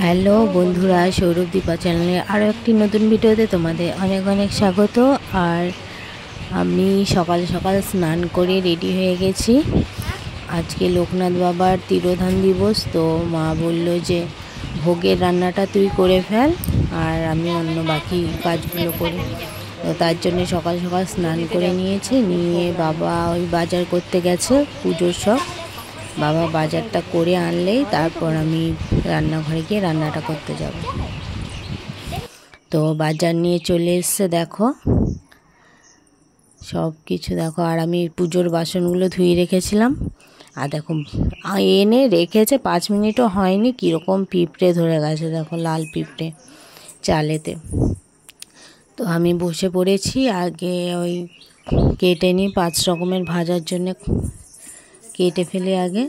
Hello বন্ধুরা, সৌরভ দীপা চ্যানেলে আরও একটি নতুন ভিডিওতে তোমাদের অনেক অনেক স্বাগত। আর আমি সকাল সকাল স্নান করে রেডি হয়ে গেছি। আজকে লোকনাথ বাবার তিরোধান দিবস, তো মা বলল যে ভোগের রান্নাটা তুই করে ফেল আর আমি অন্য বাকি কাজগুলো করি। তো তার জন্য সকাল সকাল স্নান করে নিয়ে বাবা ওই বাজার করতে গেছে পুজোর সব। বাবা বাজারটা করে আনলেই তারপর আমি রান্নাঘরে গিয়ে রান্নাটা করতে যাব। তো বাজার নিয়ে চলে এসছে, দেখো সব কিছু দেখো। আর আমি পুজোর বাসনগুলো ধুয়ে রেখেছিলাম। আর দেখো এনে রেখেছে 5 মিনিটও হয়নি, কীরকম পিঁপড়ে ধরে গেছে দেখো, লাল পিঁপড়ে চালেতে। তো আমি বসে পড়েছি, আগে ওই কেটে নিই 5 রকমের ভাজার জন্য, কেটে ফেলে আগে।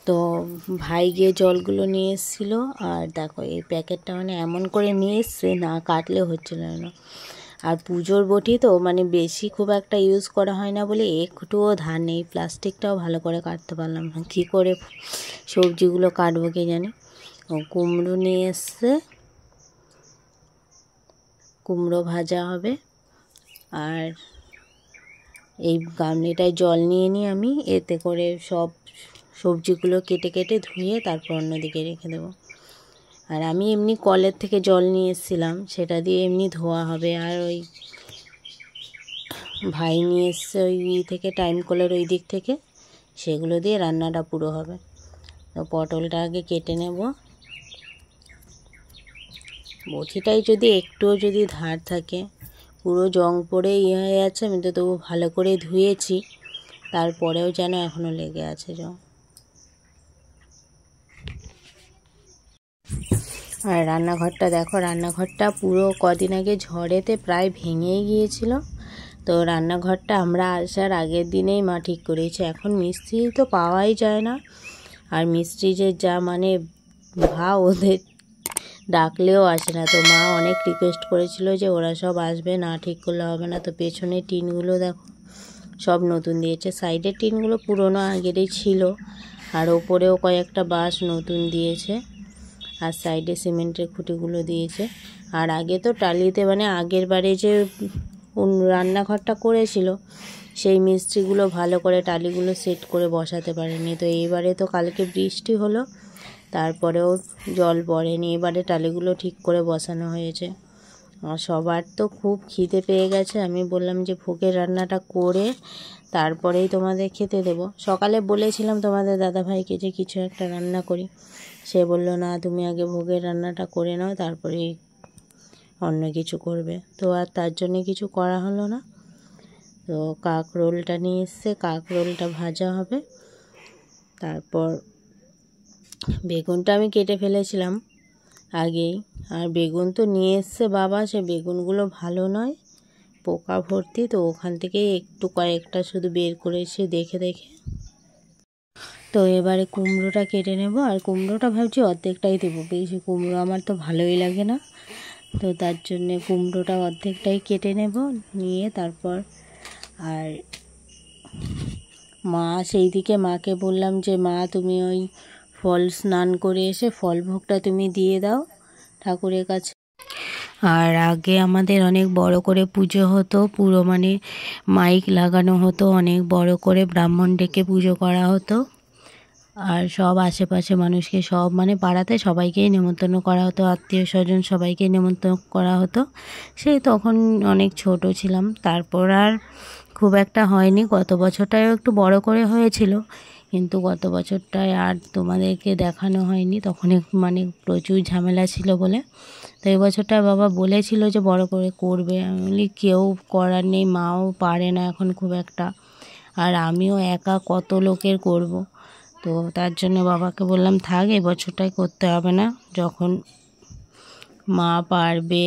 তো ভাই গিয়ে জলগুলো নিয়ে এসেছিলো। আর দেখো এই প্যাকেটটা মানে এমন করে নিয়ে এসছে, না কাটলে হচ্ছিল না। আর পুজোর বটি তো মানে বেশি খুব একটা ইউজ করা হয় না বলে একটুও ধার নেই। প্লাস্টিকটাও ভালো করে কাটতে পারলাম না, কী করে সবজিগুলো কাটবো কে জানি। ও কুমড়ো নিয়ে এসছে, কুমড়ো ভাজা হবে। আর এই গামলিটায় জল নিয়ে আমি এতে করে সব সবজিগুলো কেটে কেটে ধুয়ে তারপর অন্যদিকে রেখে দেবো। আর আমি এমনি কলের থেকে জল নিয়ে এসেছিলাম, সেটা দিয়ে এমনি ধোয়া হবে। আর ওই ভাই নিয়ে এসছে ওই থেকে টাইম কলের ওই দিক থেকে, সেগুলো দিয়ে রান্নাটা পুরো হবে। তো পটলটা আগে কেটে নেব। বটিটাই যদি একটুও যদি ধার থাকে, পুরো জং পড়ে হয়ে যাচ্ছে। আমি তো তবু ভালো করে ধুয়েছি, তারপরেও যেন এখনও লেগে আছে জং। আর রান্নাঘরটা দেখো, রান্নাঘরটা পুরো কদিন আগে ঝড়েতে প্রায় ভেঙেই গিয়েছিল। তো রান্নাঘরটা আমরা আসার আগের দিনেই মা ঠিক করেছে। এখন মিস্ত্রি তো পাওয়াই যায় না। আর মিস্ত্রি যে যা মানে ওদের ডাকলেও আসে না। তো মা অনেক রিকোয়েস্ট করেছিল যে ওরা সব আসবে, না ঠিক করলে হবে না। তো পেছনের টিনগুলো দেখো সব নতুন দিয়েছে, সাইডের টিনগুলো পুরনো আগেরই ছিল। আর ওপরেও কয়েকটা বাঁশ নতুন দিয়েছে। আর সাইডে সিমেন্টের খুঁটিগুলো দিয়েছে। আর আগে তো টালিতে মানে আগের বারে যে রান্নাঘরটা করেছিল, সেই মিস্ত্রিগুলো ভালো করে টালিগুলো সেট করে বসাতে পারেনি। তো এইবারে তো কালকে বৃষ্টি হলো, তারপরেও জল পড়েনি, এবারে টালিগুলো ঠিক করে বসানো হয়েছে। আর সবার তো খুব খিদে পেয়ে গেছে। আমি বললাম যে ভোগের রান্নাটা করে তারপরেই তোমাদের খেতে দেবো। সকালে বলেছিলাম তোমাদের দাদাভাইকে যে কিছু একটা রান্না করি, সে বলল না, তুমি আগে ভোগের রান্নাটা করে নাও, তারপরেই অন্য কিছু করবে। তো আর তার জন্যে কিছু করা হলো না। তো কাঁকরোলটা নিয়ে এসছে, কাঁকরোলটা ভাজা হবে। তারপর বেগুনটা আমি কেটে ফেলেছিলাম আগেই। আর বেগুন তো নিয়ে এসছে বাবা, সে বেগুনগুলো ভালো নয়, পোকা ভর্তি। তো ওখান থেকে একটু কয়েকটা শুধু বের করেছি দেখে দেখে। তো এবারে কুমড়োটা কেটে নেব। আর কুমড়োটা ভাবছি অর্ধেকটাই দেবো, বেশি কুমড়ো আমার তো ভালোই লাগে না। তো তার জন্যে কুমড়োটা অর্ধেকটাই কেটে নেব, নিয়ে তারপর। আর মা সেই দিকে মাকে বললাম যে মা, তুমি ওই ফল স্নান করে এসে ফল ভোগটা তুমি দিয়ে দাও ঠাকুরের কাছে। আর আগে আমাদের অনেক বড় করে পুজো হতো, পুরো মানে মাইক লাগানো হতো, অনেক বড় করে ব্রাহ্মণ ডেকে পুজো করা হতো। আর সব আশেপাশে মানুষকে, সব মানে পাড়াতে সবাইকেই নেমন্তন্ন করা হতো, আত্মীয় স্বজন সবাইকে নেমন্তন্ন করা হতো। সেই তখন অনেক ছোট ছিলাম, তারপর আর খুব একটা হয়নি। গত বছরটাও একটু বড় করে হয়েছিল, কিন্তু গত বছরটায় আর তোমাদেরকে দেখানো হয়নি, তখন মানে প্রচুর ঝামেলা ছিল বলে। তো এই বছরটা বাবা বলেছিল যে বড় করে করবে। আমি বলি কেউ করার নেই, মাও পারে না এখন খুব একটা, আর আমিও একা কত লোকের করব। তো তার জন্য বাবাকে বললাম থাক, এবছরটাই করতে হবে না, যখন মা পারবে।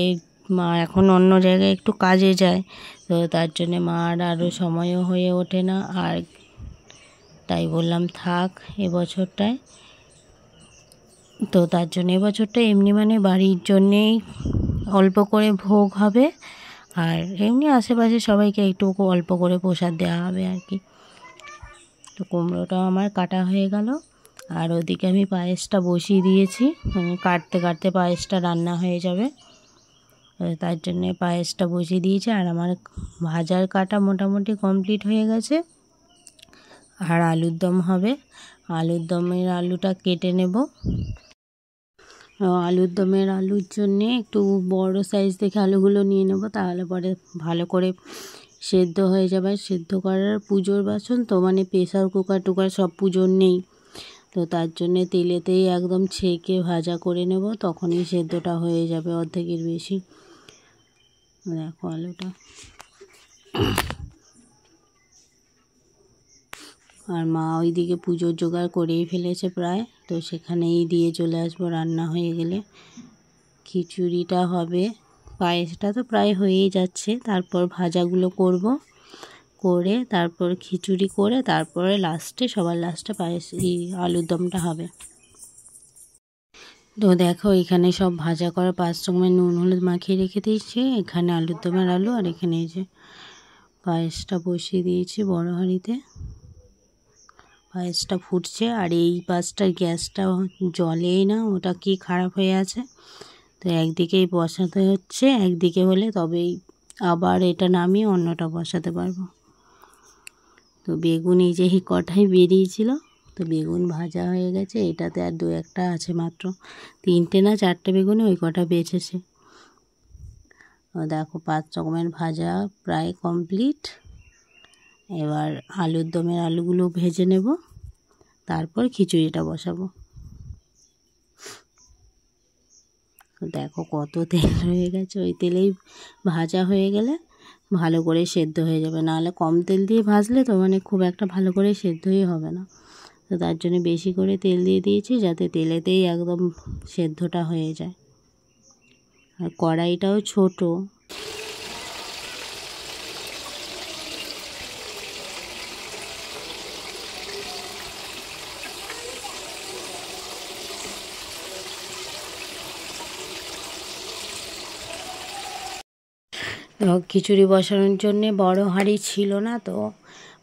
মা এখন অন্য জায়গায় একটু কাজে যায়, তো তার জন্যে মার আরও সময়ও হয়ে ওঠে না। আর তাই বললাম থাক এবছরটায়। তো তার জন্য এবছরটা এমনি মানে বাড়ির জন্যেই অল্প করে ভোগ হবে, আর এমনি আশেপাশে সবাইকে একটু অল্প করে প্রসাদ দেওয়া হবে আর কি। তো কুমড়োটাও আমার কাটা হয়ে গেল। আর ওদিকে আমি পায়েসটা বসিয়ে দিয়েছি, কাটতে কাটতে পায়েসটা রান্না হয়ে যাবে, তার জন্যে পায়েসটা বসিয়ে দিয়েছি। আর আমার ভাজার কাটা মোটামুটি কমপ্লিট হয়ে গেছে। আর আলুর দম হবে, আলুর দমের আলুটা কেটে নেব। আলুর দমের আলুর জন্যে একটু বড় সাইজ দেখে আলুগুলো নিয়ে নেব, তাহলে পরে ভালো করে সেদ্ধ হয়ে যাবে। সেদ্ধ করার পুজোর বাসন তো, মানে প্রেসার কুকার টুকার সব পুজোর নেই, তো তার জন্যে তেলেতেই একদম ছেঁকে ভাজা করে নেব, তখনই সেদ্ধটা হয়ে যাবে অর্ধেকের বেশি। দেখো আলুটা। আর মা ওইদিকে পুজোর জোগাড় করেই ফেলেছে প্রায়, তো সেখানেই দিয়ে চলে আসবো রান্না হয়ে গেলে। খিচুড়িটা হবে, পায়েসটা তো প্রায় হয়েই যাচ্ছে, তারপর ভাজাগুলো করব, করে তারপর খিচুড়ি করে তারপরে লাস্টে সবার লাস্টে পায়েস আলুর দমটা হবে। তো দেখো এখানে সব ভাজা করা 5 রকমের নুন হলুদ মাখিয়ে রেখে দিয়েছি। এখানে আলুর দমের আলু, আর এখানে এই যে পায়েসটা বসিয়ে দিয়েছি বড় হাঁড়িতে, পায়েসটা ফুটছে। আর এই পাশটার গ্যাসটা জ্বলেই না, ওটা কি খারাপ হয়ে আছে, তো একদিকেই বসাতে হচ্ছে, একদিকে হলে তবেই আবার এটা নামিয়ে অন্যটা বসাতে পারবো। তো বেগুন এই যে কটাই বেরিয়েছিল, তো বেগুন ভাজা হয়ে গেছে, এটাতে আর 2-1টা আছে মাত্র, 3টে না 4টে বেগুনে ওই কটা বেঁচেছে। দেখো 5 রকমের ভাজা প্রায় কমপ্লিট। এবার আলুর দমের আলুগুলো ভেজে নেব, তারপর খিচুড়িটা বসাবো। দেখো কত তেল হয়ে গেছে, ওই তেলেই ভাজা হয়ে গেলে ভালো করে সেদ্ধ হয়ে যাবে, নাহলে কম তেল দিয়ে ভাজলে তো মানে খুব একটা ভালো করে সেদ্ধই হবে না। তো তার জন্য বেশি করে তেল দিয়ে দিয়েছি, যাতে তেলেতেই একদম সেদ্ধটা হয়ে যায়। আর কড়াইটাও ছোট, খিচুড়ি বসানোর জন্যে বড় হাঁড়ি ছিল না, তো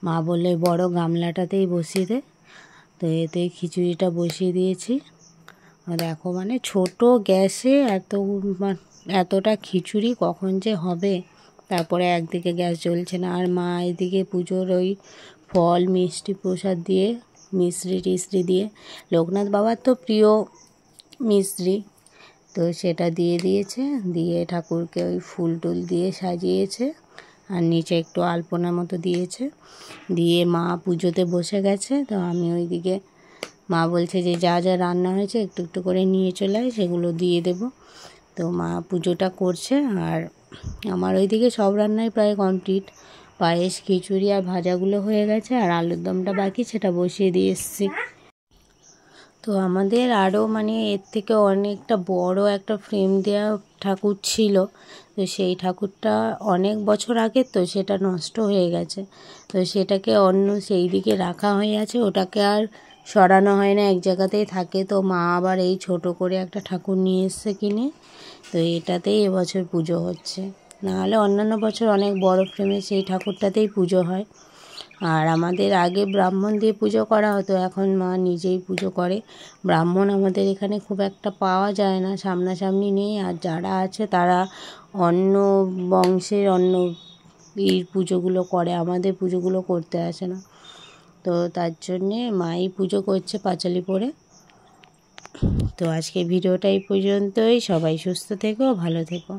মা বললে বড় গামলাটাতেই বসিয়ে দে, তো এতে খিচুড়িটা বসিয়ে দিয়েছি। দেখো মানে ছোট গ্যাসে এতটা খিচুড়ি কখন যে হবে, তারপরে একদিকে গ্যাস জ্বলছে না। আর মা এদিকে পুজোর ওই ফল মিষ্টি প্রসাদ দিয়ে, মিশ্রি টিশ্রি দিয়ে, লোকনাথ বাবার তো প্রিয় মিশ্রি, তো সেটা দিয়ে দিয়েছে, দিয়ে ঠাকুরকে ওই ফুল টুল দিয়ে সাজিয়েছে, আর নিচে একটু আলপনা মতো দিয়েছে, দিয়ে মা পুজোতে বসে গেছে। তো আমি ওইদিকে, মা বলছে যে যা যা রান্না হয়েছে একটু একটু করে নিয়ে চলে আয়, সেগুলো দিয়ে দেব। তো মা পুজোটা করছে, আর আমার ওইদিকে সব রান্নাই প্রায় কমপ্লিট, পায়েস খিচুড়ি আর ভাজাগুলো হয়ে গেছে, আর আলুর দমটা বাকি, সেটা বসিয়ে দিয়ে এসেছি। তো আমাদের আরও মানে এর থেকে অনেকটা বড় একটা ফ্রেম দেওয়া ঠাকুর ছিল, তো সেই ঠাকুরটা অনেক বছর আগে, তো সেটা নষ্ট হয়ে গেছে, তো সেটাকে সেই দিকে রাখা হয়ে আছে, ওটাকে আর সরানো হয় না, এক জায়গাতেই থাকে। তো মা আবার এই ছোট করে একটা ঠাকুর নিয়ে এসছে কিনে, তো এটাতেই এবছর পুজো হচ্ছে, নাহলে অন্যান্য বছর অনেক বড় ফ্রেমে সেই ঠাকুরটাতেই পুজো হয়। আর আমাদের আগে ব্রাহ্মণ দিয়ে পুজো করা হতো, এখন মা নিজেই পুজো করে। ব্রাহ্মণ আমাদের এখানে খুব একটা পাওয়া যায় না, সামনাসামনি নেই, আর যারা আছে তারা অন্য বংশের অন্য পুজোগুলো করে, আমাদের পুজোগুলো করতে আসে না, তো তার জন্যে মাই পুজো করছে পাঁচালি পরে। তো আজকে ভিডিওটা এই পর্যন্তই, সবাই সুস্থ থেকো, ভালো থেকো।